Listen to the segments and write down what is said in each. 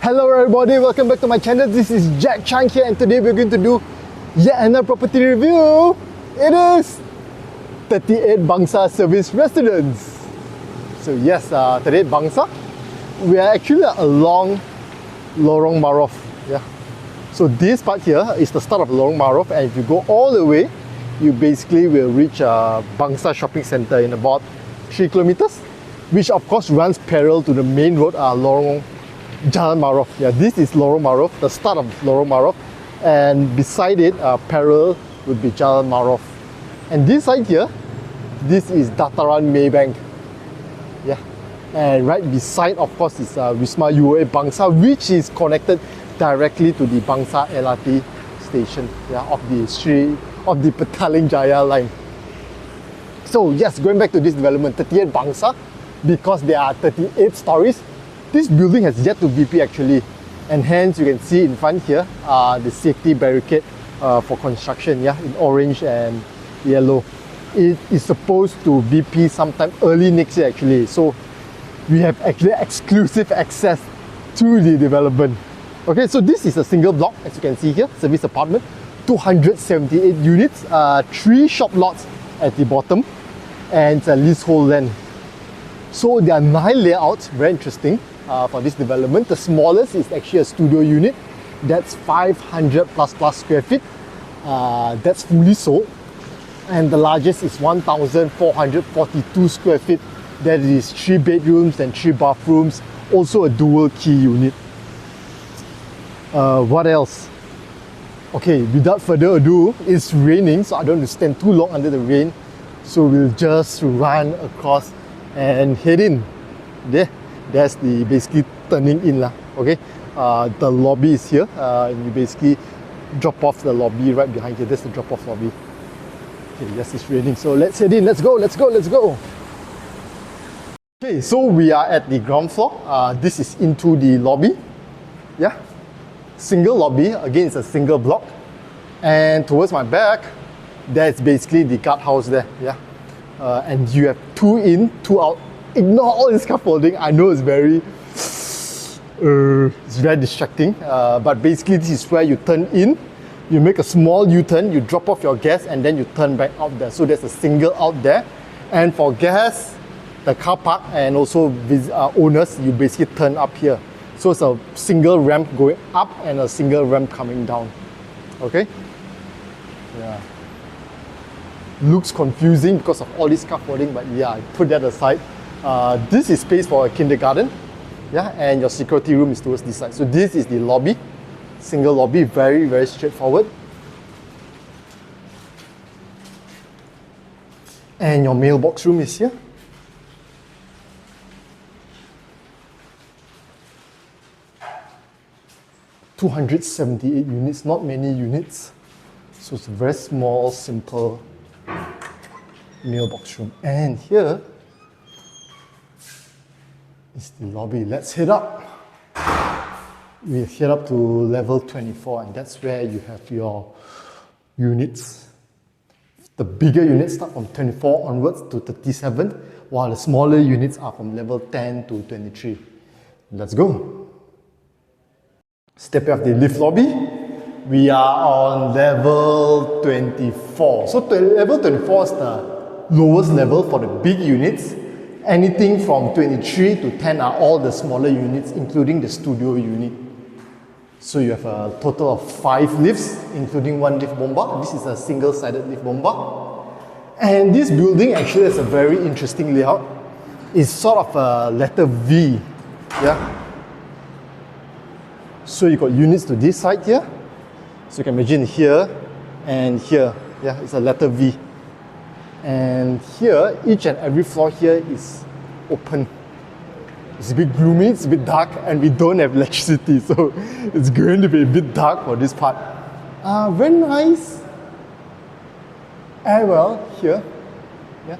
Hello everybody, welcome back to my channel. This is Jack Chang here, and today we're going to do yet another property review. It is 38 Bangsar Service Residence. So yes, 38 Bangsar. We are actually along Lorong Marof. Yeah. So this part here is the start of Lorong Marof, and if you go all the way, you basically will reach Bangsar Shopping Centre in about 3 kilometers, which of course runs parallel to the main road, Lorong Jyan Marof. Yeah, this is Lorong Marof, the start of Lorong Marof, and beside it, parallel would be Jyan Marof. And this side here, this is Dataran Maybank. Yeah, and right beside, of course, is Wisma UOA Bangsar, which is connected directly to the Bangsar LRT station. Yeah, of the Petaling Jaya line. So yes, going back to this development, 38 Bangsar, because there are 38 stories. This building has yet to BP actually, and hence you can see in front here the safety barricade for construction, yeah, in orange and yellow. It is supposed to BP sometime early next year actually, so we have actually exclusive access to the development. Okay, so this is a single block, as you can see here, service apartment, 278 units, 3 shop lots at the bottom, and it's a leasehold land. So there are 9 layouts, very interesting. For this development. The smallest is actually a studio unit. That's 500 plus square feet. That's fully sold. And the largest is 1,442 square feet. That is 3 bedrooms and 3 bathrooms. Also a dual key unit. What else? Okay, without further ado, it's raining, so I don't want to stand too long under the rain. So we'll just run across and head in. There. That's the basically turning in lah. Okay, the lobby is here, and you basically drop off the lobby right behind here. That's the drop off lobby. Okay, yes, it's raining, so let's head in. Let's go. Okay, so we are at the ground floor. This is into the lobby. Yeah, single lobby. Again, it's a single block, and towards my back, that's basically the guardhouse there. Yeah, and you have 2 in, 2 out. Ignore all this scaffolding. I know it's very distracting, but basically this is where you turn in, you make a small U-turn, you drop off your gas, and then you turn back out there. So there's a single out there, and for gas, the car park and also owners, you basically turn up here. So it's a single ramp going up and a single ramp coming down. Okay? Yeah. Looks confusing because of all this scaffolding, but yeah, put that aside. This is space for a kindergarten, yeah, and your security room is towards this side. So this is the lobby, single lobby, very straightforward. And your mailbox room is here. (278 units, not many units. So it's a very small, simple mailbox room. And here is the lobby. Let's head up. We head up to level 24, and that's where you have your units. The bigger units start from 24 onwards to 37, while the smaller units are from level 10 to 23. Let's go. Step off the lift lobby. We are on level 24. So level 24 is the lowest level for the big units. Anything from 23 to 10 are all the smaller units, including the studio unit. So you have a total of 5 lifts, including 1 lift bomba. This is a single-sided lift bomba. And this building actually has a very interesting layout. It's sort of a letter V. Yeah. So you got units to this side here. So you can imagine here and here. Yeah, it's a letter V. And here, each and every floor here is open. It's a bit gloomy, it's a bit dark, and we don't have electricity, so it's going to be a bit dark for this part. Very nice airwell here. Yeah.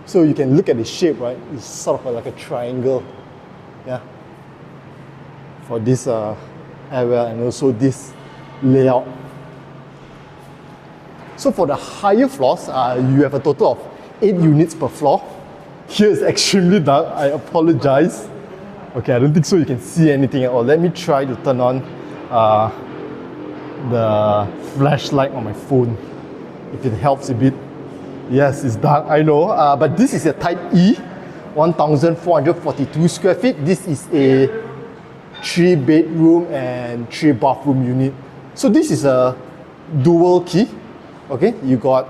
So you can look at the shape, right? It's sort of like a triangle. Yeah. For this airwell and also this layout. So for the higher floors, you have a total of 8 units per floor. Here is extremely dark, I apologize. Okay, I don't think so you can see anything at all. Let me try to turn on the flashlight on my phone, if it helps a bit. Yes, it's dark, I know, but this is a Type E, 1,442 square feet. This is a 3-bedroom and 3-bathroom unit. So this is a dual key. Okay, you got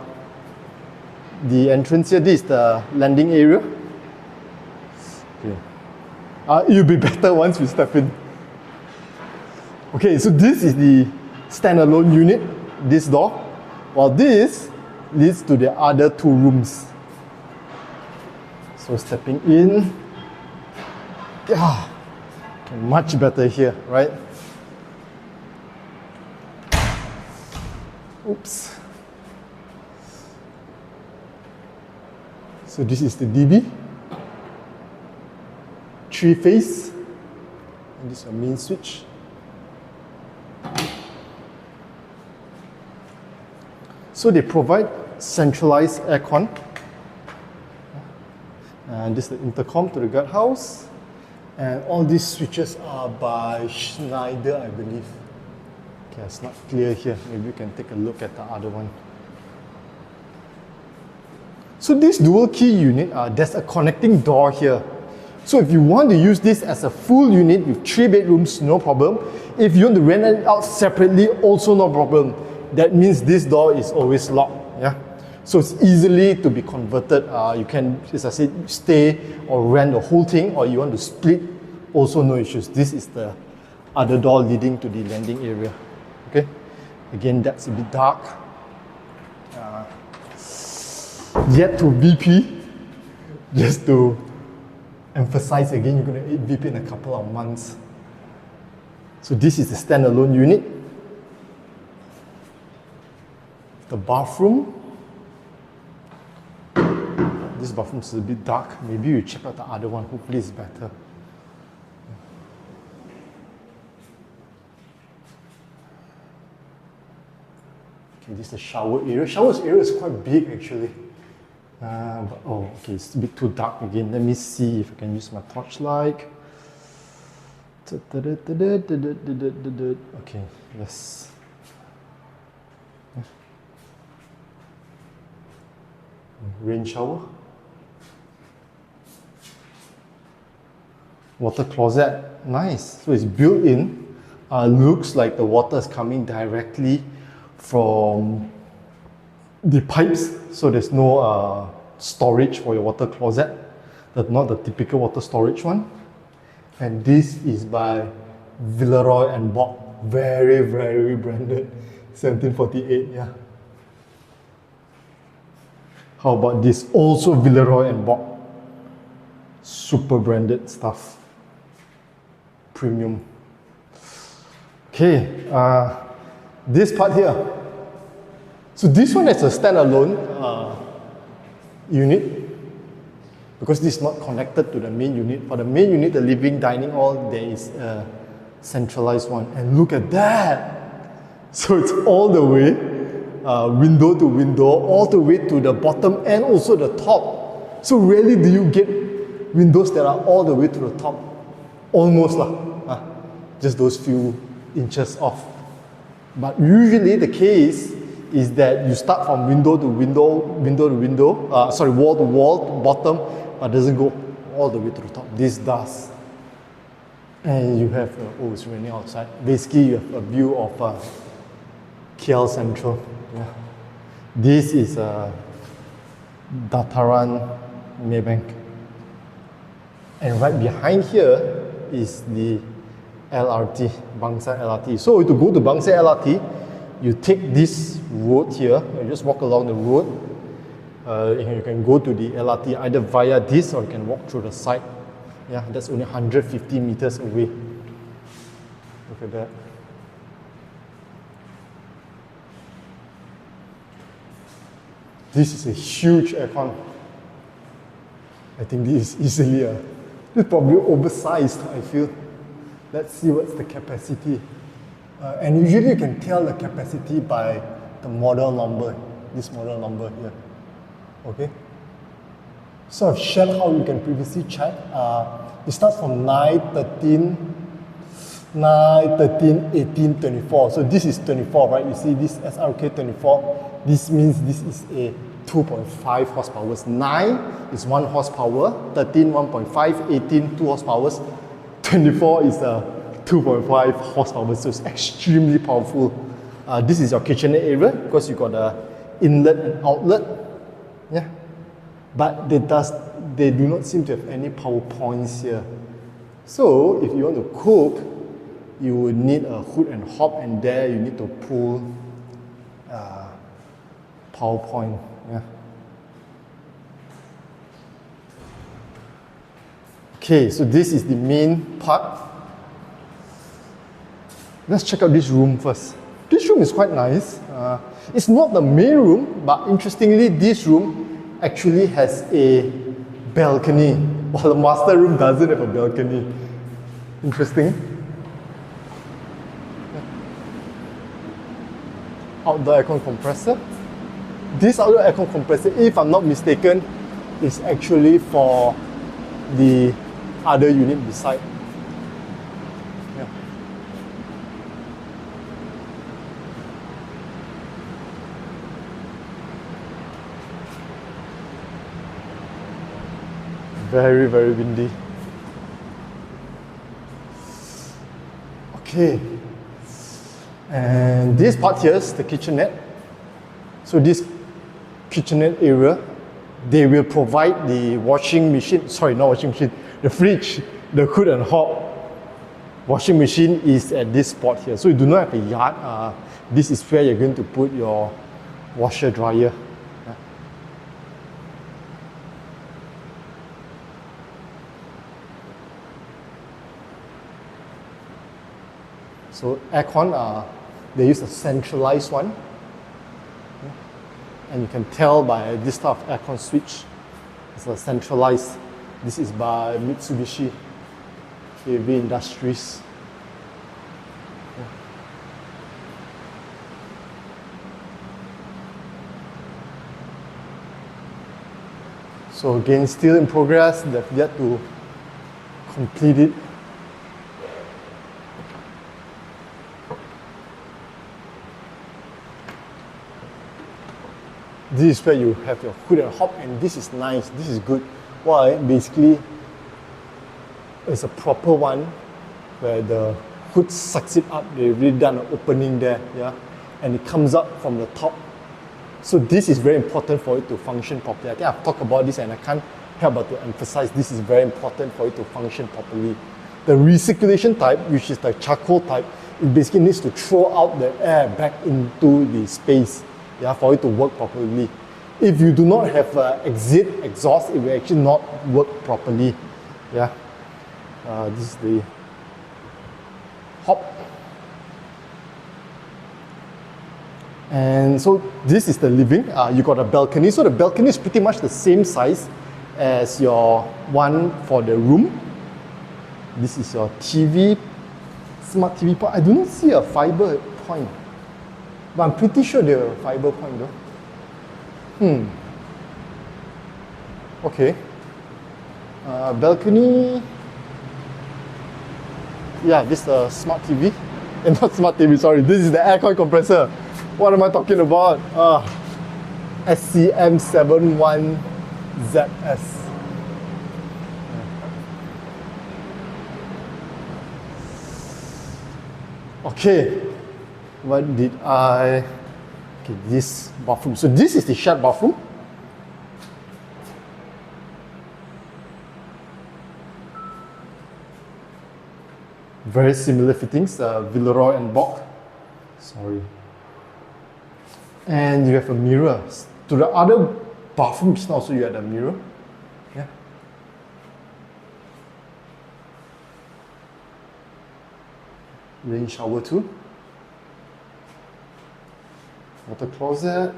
the entrance here. This is the landing area. Okay. It'll be better once we step in. Okay, so this is the standalone unit, this door, while this leads to the other 2 rooms. So stepping in, yeah, okay, much better here, right? Oops. So this is the DB, 3-phase, and this is your main switch. So they provide centralized aircon. And this is the intercom to the guardhouse. And all these switches are by Schneider, I believe. Okay, it's not clear here. Maybe you can take a look at the other one. So this dual key unit, there's a connecting door here. So if you want to use this as a full unit with 3 bedrooms, no problem. If you want to rent it out separately, also no problem. That means this door is always locked. Yeah, so it's easily to be converted. You can, as I said, stay or rent the whole thing, or you want to split, also no issues. This is the other door leading to the landing area. Okay, again, that's a bit dark. Yet to VP, just to emphasize again, you're going to hit VP in a couple of months. So this is the standalone unit. The bathroom. This bathroom is a bit dark. Maybe you check out the other one. Hopefully it's better. Okay, this is the shower area. Shower area is quite big actually. But, oh, okay, it's a bit too dark again. Let me see if I can use my torchlight. Okay, yes. Rain shower. Water closet, nice. So it's built in. Looks like the water is coming directly from the pipes, so there's no storage for your water closet. That's not the typical water storage one. And this is by Villeroy and Boch. Very, very branded. 1748, yeah. How about this? Also Villeroy and Boch. Super branded stuff. Premium. Okay, this part here. So this one is a standalone unit because this is not connected to the main unit. For the main unit, the living, dining, all, there is a centralized one. And look at that! So it's all the way, window to window, all the way to the bottom and also the top. So rarely do you get windows that are all the way to the top. Almost lah, just those few inches off. But usually the case is that you start from window to window, wall to wall, bottom, but doesn't go all the way to the top. This does. And you have, oh, it's raining outside. Basically, you have a view of KL Sentral. Yeah. This is Dataran Maybank. And right behind here is the LRT, Bangsar LRT. So to go to Bangsar LRT, you take this road here, you just walk along the road. You can go to the LRT either via this or you can walk through the side. Yeah, that's only 150 meters away. Look at that. This is a huge aircon. I think this is easily this is probably oversized, I feel. Let's see what's the capacity. And usually you can tell the capacity by the model number, this model number here. Okay? So I've shared how you can previously check. It starts from 9, 13, 9, 13, 18, 24. So this is 24, right? You see this SRK 24. This means this is a 2.5 horsepower. 9 is 1 horsepower, 13, 1.5, 18, 2 horsepower. 24 is a 2.5 horsepower, so it's extremely powerful. This is your kitchenette area because you got the inlet and outlet. Yeah, but they do not seem to have any power points here. So if you want to cook, you would need a hood and hob, and there you need to pull power point. Yeah. Okay, so this is the main part. Let's check out this room first. This room is quite nice. It's not the main room, but interestingly, this room actually has a balcony, while the master room doesn't have a balcony. Interesting. Outdoor aircon compressor. This outdoor aircon compressor, if I'm not mistaken, is actually for the other unit beside. Yeah. Very, very windy. Okay. And this part here is the kitchenette. So this kitchenette area, they will provide the washing machine, sorry, not washing machine, the fridge, the hood and hob. Washing machine is at this spot here. So you do not have a yard. This is where you're going to put your washer dryer. Yeah. So aircon, they use a centralized one. And you can tell by this type of aircon switch, it's a centralized. This is by Mitsubishi Heavy Industries. So again, still in progress. They've yet to complete it. This is where you have your hood and hob, and this is nice. This is good. Why? Basically, it's a proper one where the hood sucks it up. They've really done an opening there, yeah, and it comes up from the top. So this is very important for it to function properly. I think I've talked about this, and I can't help but to emphasize this is very important for it to function properly. The recirculation type, which is the charcoal type, it basically needs to throw out the air back into the space, yeah, for it to work properly. If you do not have exit exhaust, it will actually not work properly. Yeah, this is the hob. And so this is the living. You got a balcony. So the balcony is pretty much the same size as your one for the room. This is your TV, smart TV point. I do not see a fiber point, but I'm pretty sure there are fiber point though. Okay. Balcony. Yeah, this is a smart TV. And not smart TV, sorry. This is the aircon compressor. What am I talking about? SCM71ZS. Okay. What did I... Okay, this bathroom. So this is the shared bathroom. Very similar fittings, Villeroy and Bock. Sorry. And you have a mirror. To the other bathrooms now, so you have a mirror. Yeah. Rain shower too. Water closet.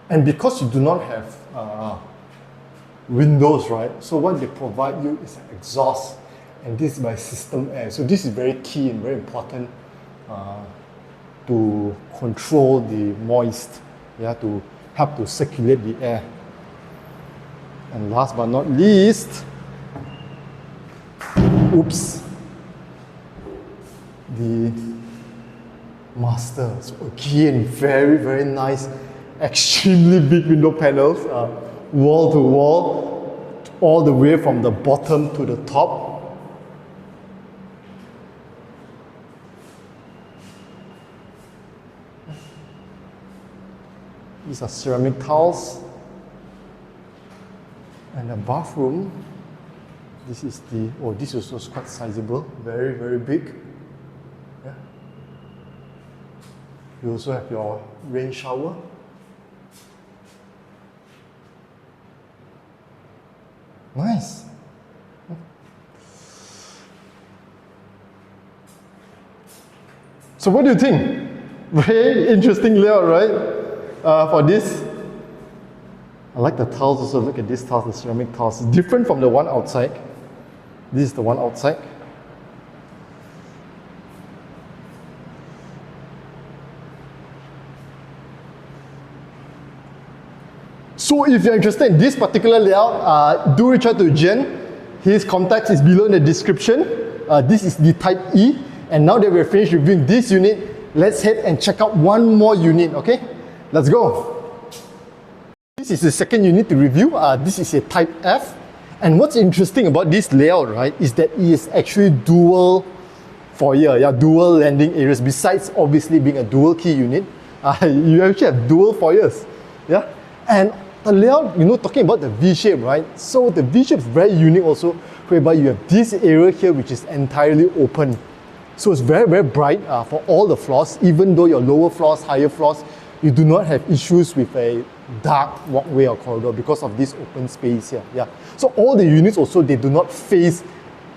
And because you do not have windows, right? So what they provide you is an exhaust. And this is by system air. So this is very key and very important to control the moist, yeah, to help to circulate the air. And last but not least, Oops. The master. So again, very, very nice, extremely big window panels, wall to wall, all the way from the bottom to the top. These are ceramic tiles. And the bathroom, this is the, oh, this is also quite sizable, very, very big. Yeah. You also have your rain shower. Nice. So what do you think? Very interesting layout, right? For this. I like the tiles also. Look at these tiles, the ceramic tiles. It's different from the one outside. This is the one outside. So if you're interested in this particular layout, do reach out to Jyan. His contact is below in the description. This is the Type E. And now that we're finished reviewing this unit, let's head and check out one more unit, okay? Let's go. This is the second unit to review. This is a Type F. And what's interesting about this layout, right, is that it is actually dual foyer, dual landing areas. Besides obviously being a dual key unit, you actually have dual foyers, yeah. And the layout, talking about the V shape, right? So the V shape is very unique also, whereby you have this area here which is entirely open. So it's very, very bright for all the floors. Even though your lower floors, higher floors, you do not have issues with a dark walkway or corridor because of this open space here. Yeah. So all the units also, they do not face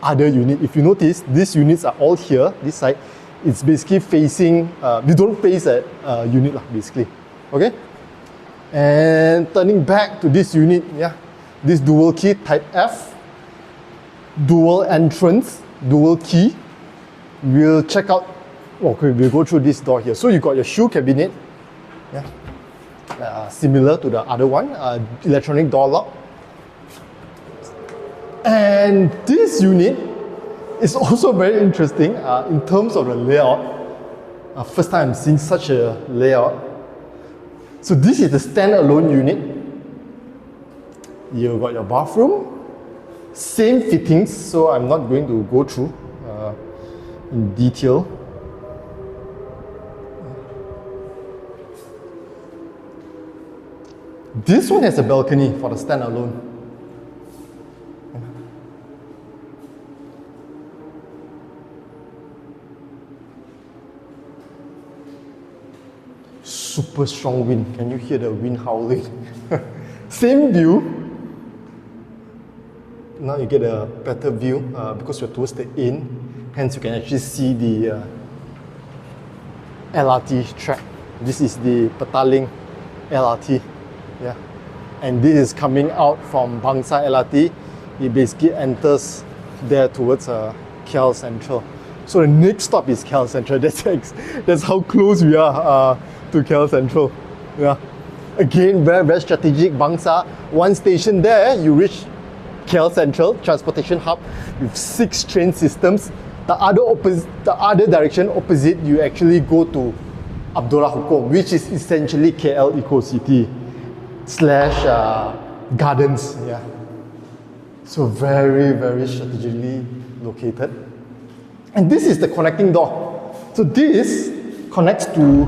other unit. If you notice, these units are all here, this side. It's basically facing, you don't face a unit basically. Okay? And turning back to this unit, yeah, this dual key Type F, dual entrance, dual key. We'll check out, okay, we'll go through this door here. So you got your shoe cabinet, yeah, similar to the other one, electronic door lock. And this unit is also very interesting in terms of the layout. First time I'm seeing such a layout. So this is the standalone unit. You got your bathroom, same fittings, so I'm not going to go through in detail. This one has a balcony for the standalone. Super strong wind. Can you hear the wind howling? Same view. Now you get a better view because you're towards the end. Hence you can actually see the LRT track. This is the Petaling LRT. Yeah. And this is coming out from Bangsar LRT. It basically enters there towards KL Sentral. So the next stop is KL Sentral. That's how close we are to KL Sentral. Yeah. Again, very, very strategic. Bangsar, one station there, you reach KL Sentral, transportation hub with 6 train systems. The other direction opposite, you actually go to Abdullah Hukum, which is essentially KL Eco City / gardens. Yeah. So very, very strategically located. And this is the connecting door. So this connects to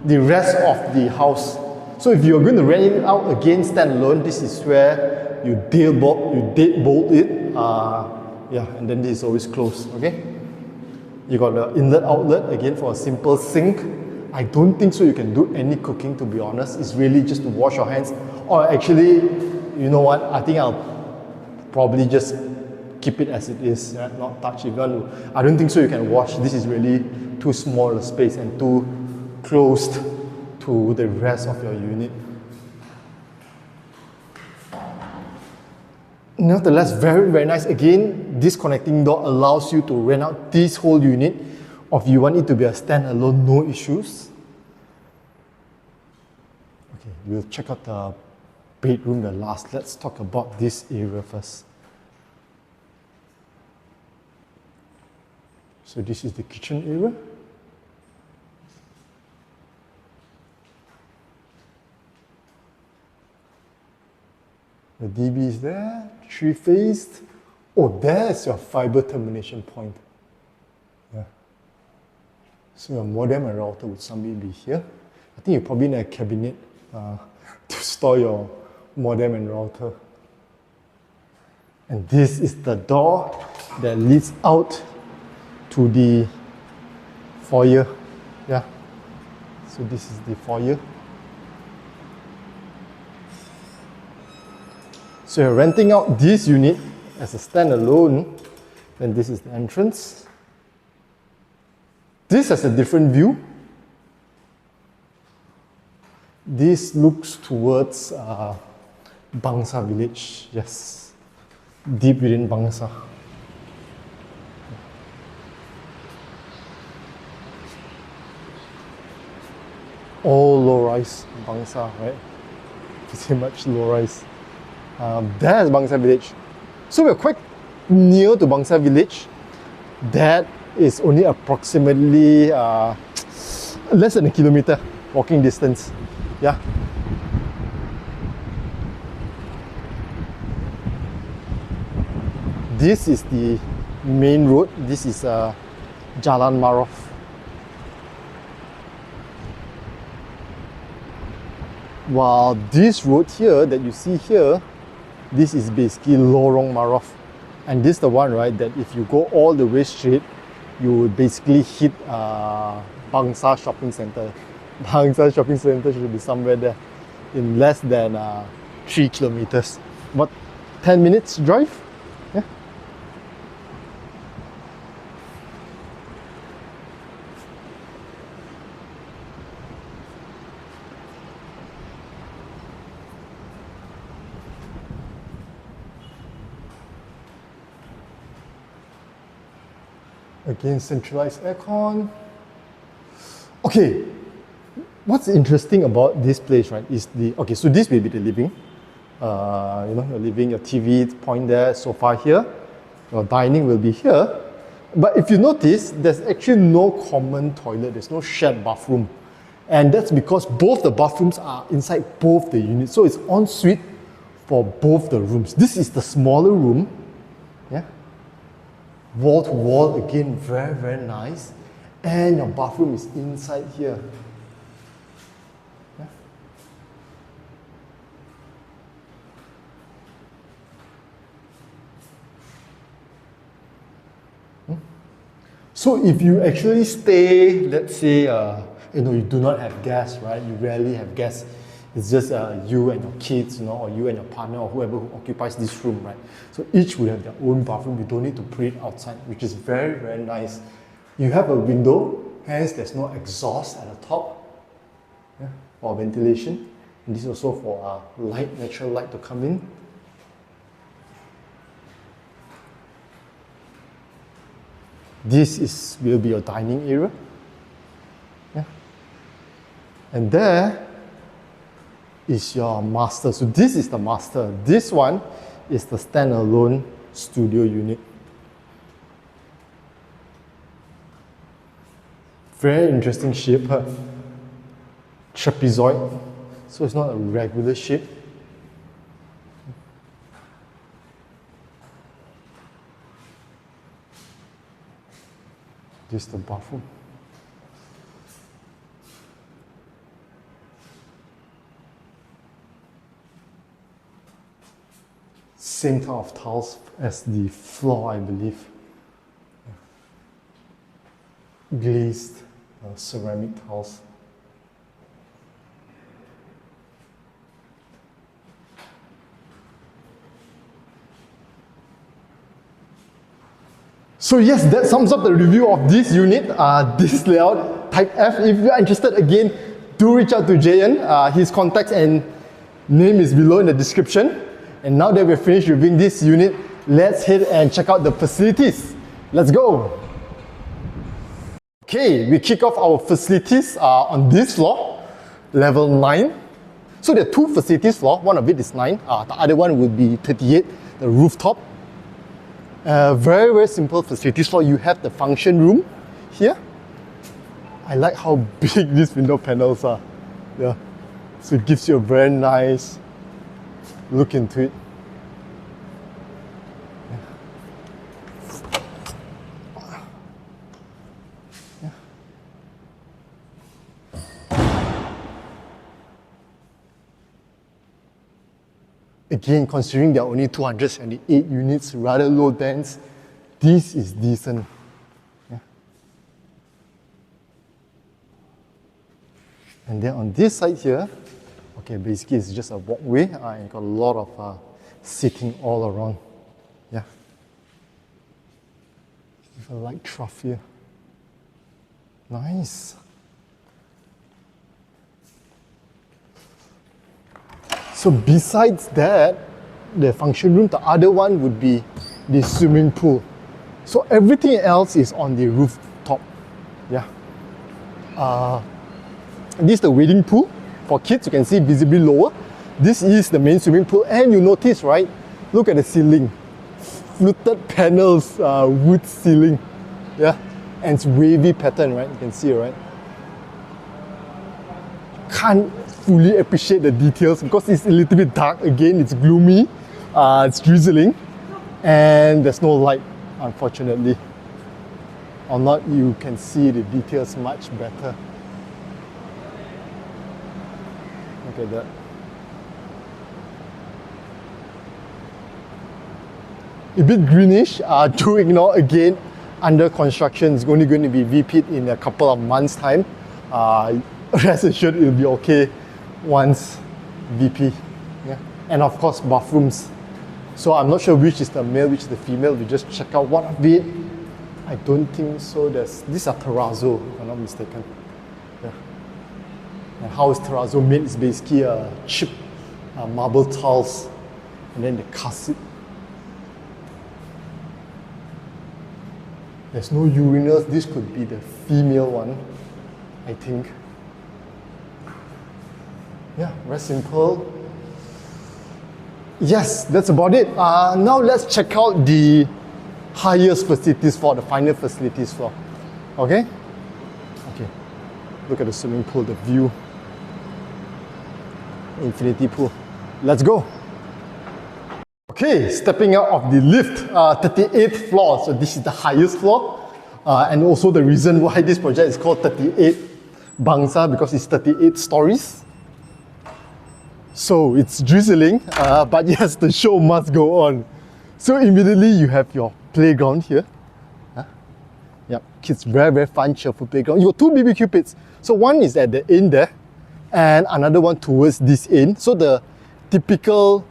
the rest of the house. So if you're going to rent it out again standalone, this is where you deadbolt it. Yeah, and then this is always closed. Okay. You got the inlet outlet again for a simple sink. I don't think so you can do any cooking, to be honest. It's really just to wash your hands. Or actually, you know what? I think I'll probably just keep it as it is, yeah? Not touch it. I don't think so you can wash. This is really too small a space and too closed to the rest of your unit. Nevertheless, very, very nice. Again, this connecting door allows you to rent out this whole unit, or if you want it to be a standalone, no issues. Okay, we'll check out the bedroom the last. Let's talk about this area first. So this is the kitchen area. The DB is there, three-phased. Oh, there's your fiber termination point. Yeah. So your modem and router would somewhere be here. I think you probably need a cabinet to store your modem and router. And this is the door that leads out to the foyer. Yeah. So this is the foyer. So you're renting out this unit as a standalone, then this is the entrance. This has a different view. This looks towards Bangsar village, yes, deep within Bangsar. All low-rise Bangsar, right? Pretty much low-rise. There's Bangsar village. So we're quite near to Bangsar village. That is only approximately less than a kilometer walking distance. Yeah. This is the main road. This is Jalan Marof. While this road here that you see here, this is basically Lorong Marof. And this is the one, right, that if you go all the way straight, you would basically hit Bangsar Shopping Centre. Bangsar Shopping Centre should be somewhere there in less than 3 kilometers. What, 10 minutes drive? Yeah. Again, centralized aircon. Okay, what's interesting about this place, right, is okay, so this will be the living. You know, your living, your TV point there, sofa here. Your dining will be here. But if you notice, there's actually no common toilet. There's no shared bathroom. And that's because both the bathrooms are inside both the units. So it's en suite for both the rooms. This is the smaller room. Yeah. Wall to wall, again, very, very nice. And your bathroom is inside here. Yeah. So if you actually stay, let's say, you do not have guests, right? You rarely have guests. It's just you and your kids, or you and your partner, or whoever who occupies this room, right? So each will have their own bathroom. You don't need to put it outside, which is very, very nice. You have a window, hence there's no exhaust at the top, yeah, for ventilation. And this is also for light, natural light to come in. This will be your dining area. Yeah. And there is your master. So this is the master. This one is the standalone studio unit. Very interesting shape. Trapezoid. So it's not a regular shape. This is the bathroom. Same type of tiles as the floor, I believe. Glazed ceramic tiles. So yes, that sums up the review of this unit, this layout, Type F. If you're interested, again, do reach out to Jyan. His contacts and name is below in the description. And now that we're finished reviewing this unit, let's head and check out the facilities. Let's go! Okay, we kick off our facilities on this floor, level 9. So there are two facilities floor, one of it is 9, the other one would be 38, the rooftop. Very, very simple facilities floor. You have the function room here. I like how big these window panels are. Yeah. So it gives you a very nice look into it. Again, considering there are only 278 units, rather low dense, this is decent. Yeah. And then on this side here, okay, basically it's just a walkway and got a lot of seating all around. Yeah. With a light trough here. Nice. So besides that, the function room, the other one would be the swimming pool. So everything else is on the rooftop. Yeah. This is the wading pool for kids. You can see visibly lower. This is the main swimming pool, and you notice, right? Look at the ceiling, fluted panels, wood ceiling. Yeah, and it's wavy pattern, right? You can see, right? Can't fully appreciate the details because it's a little bit dark. Again, it's gloomy, it's drizzling, and there's no light, unfortunately. Or not, you can see the details much better. Look at that. A bit greenish, do ignore again, under construction. It's only going to be VP'd in a couple of months' time. Rest assured it'll be okay once VP. Yeah. And of course bathrooms. So I'm not sure which is the male, which is the female. We just check out one of it. I don't think so. These are terrazzo, if I'm not mistaken. Yeah. And how is terrazzo made? It's basically a chip marble tiles, and then they cast it. There's no urinals. This could be the female one, I think. Yeah, very simple. Yes, that's about it. Now let's check out the highest facilities floor, the final facilities floor. Okay? Okay. Look at the swimming pool, the view. Infinity pool. Let's go. Okay, stepping out of the lift, 38th floor. So this is the highest floor. And also the reason why this project is called 38 Bangsar, because it's 38 stories. So it's drizzling, but yes, the show must go on. So immediately you have your playground here. Yep, kids, very, very fun, cheerful playground. You got two BBQ pits. So one is at the end there, and another one towards this end. So the typical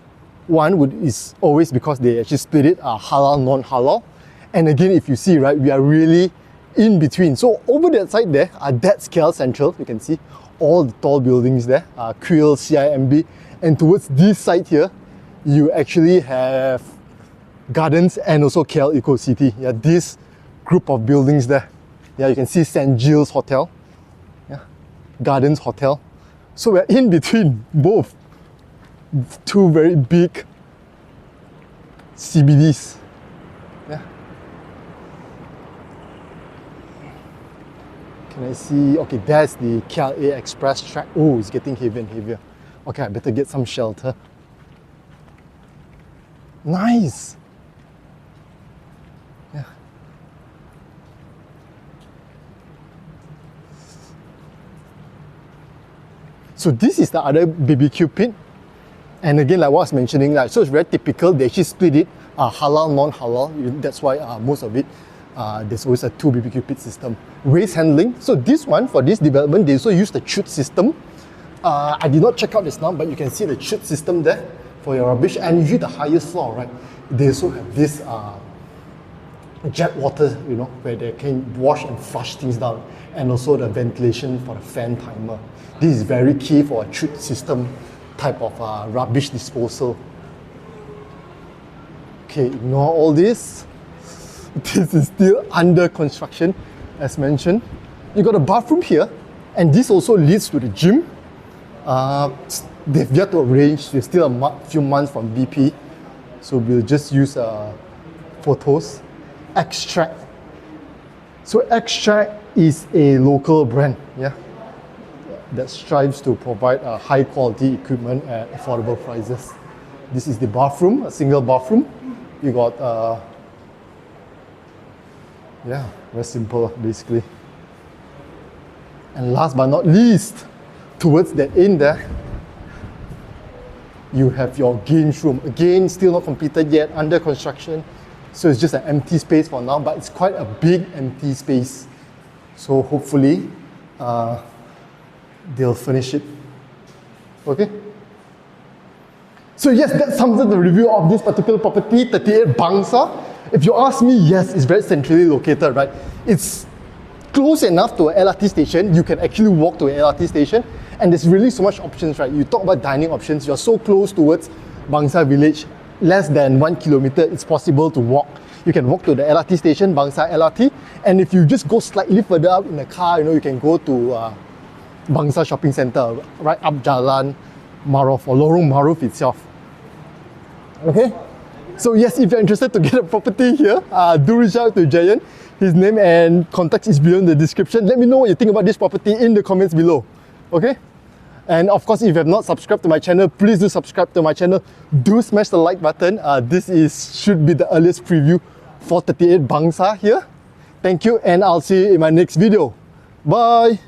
one is always, because they actually split it, halal, non-halal. And again, if you see, right, we are really in between. So over that side there, that's KL Sentral. You can see all the tall buildings there, Quill, CIMB. And towards this side here, you actually have gardens and also KL Eco City. Yeah, this group of buildings there. Yeah, you can see St. Gilles Hotel. Yeah, Gardens Hotel. So we're in between both two very big CBDs. Yeah. Can I see? Okay, that's the KLA Express track. Oh, it's getting heavier and heavier. Okay, I better get some shelter. Nice. Yeah. So this is the other BBQ pit. And again, like what I was mentioning, like, so it's very typical. They actually split it halal, non-halal. That's why most of it, there's always a 2 BBQ pit system. Waste handling. So this one, for this development, they also use the chute system. I did not check out this now, but you can see the chute system there for your rubbish. And usually the highest floor, right, they also have this jet water, you know, where they can wash and flush things down. And also the ventilation for the fan timer. This is very key for a chute system type of rubbish disposal. Okay, ignore all this. This is still under construction, as mentioned. You got a bathroom here, and this also leads to the gym. They've yet to arrange. There's still a few months from BP, so we'll just use photos. Extract. So Extract is a local brand, yeah, that strives to provide high quality equipment at affordable prices. This is the bathroom, a single bathroom. You got, yeah, very simple basically. And last but not least, towards the end there, you have your games room. Again, still not completed yet, under construction. So it's just an empty space for now, but it's quite a big empty space. So hopefully, they'll finish it. Okay? So yes, that sums up the review of this particular property, 38 Bangsar. If you ask me, yes, it's very centrally located, right? It's close enough to an LRT station. You can actually walk to an LRT station, and there's really so much options, right? You talk about dining options, you're so close towards Bangsar village, less than 1 kilometer, it's possible to walk. You can walk to the LRT station, Bangsar LRT, and if you just go slightly further up in the car, you can go to Bangsar Shopping Centre, right up Jalan Maruf or Lorong Maruf itself. Okay? So yes, if you're interested to get a property here, do reach out to Jyan. His name and contact is below in the description. Let me know what you think about this property in the comments below. Okay? And of course, if you have not subscribed to my channel, please do subscribe to my channel. Do smash the like button. This should be the earliest preview for 38 Bangsar here. Thank you, and I'll see you in my next video. Bye!